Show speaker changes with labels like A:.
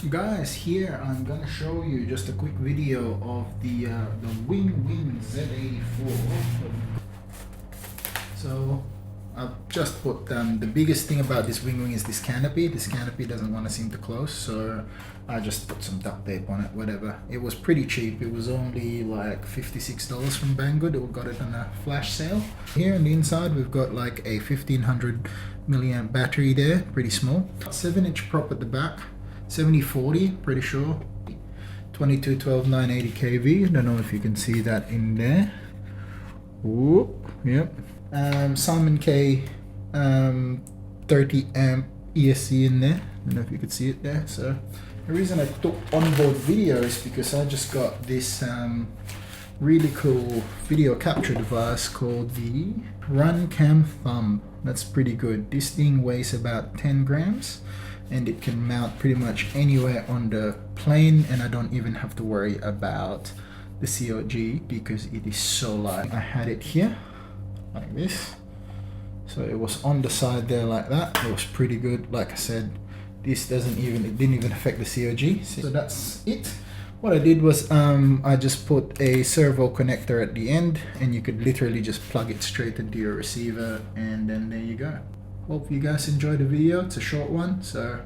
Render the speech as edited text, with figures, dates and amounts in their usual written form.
A: Guys, here I'm gonna show you just a quick video of the WING WING Z84. So I've just put the biggest thing about this WING WING is this canopy. This canopy doesn't want to seem to close, so I just put some duct tape on it, whatever. It was pretty cheap. It was only like $56 from Banggood. We got it on a flash sale. Here on the inside we've got like a 1500 milliamp battery there, pretty small. 7-inch prop at the back, 7040, pretty sure. 2212 980 kV. I don't know if you can see that in there. Whoop, yep. Simon K 30 amp ESC in there. I don't know if you could see it there. So the reason I took onboard video is because I just got this really cool video capture device called the runcam thumb. That's pretty good. This thing weighs about 10 grams and it can mount pretty much anywhere on the plane, and I don't even have to worry about the COG because it is so light. I had it here like this, so it was on the side there like that. It was pretty good. Like I said, this didn't even affect the COG. So that's it. What I did was I just put a servo connector at the end, and you could literally just plug it straight into your receiver, and then there you go. Hope you guys enjoyed the video. It's a short one, so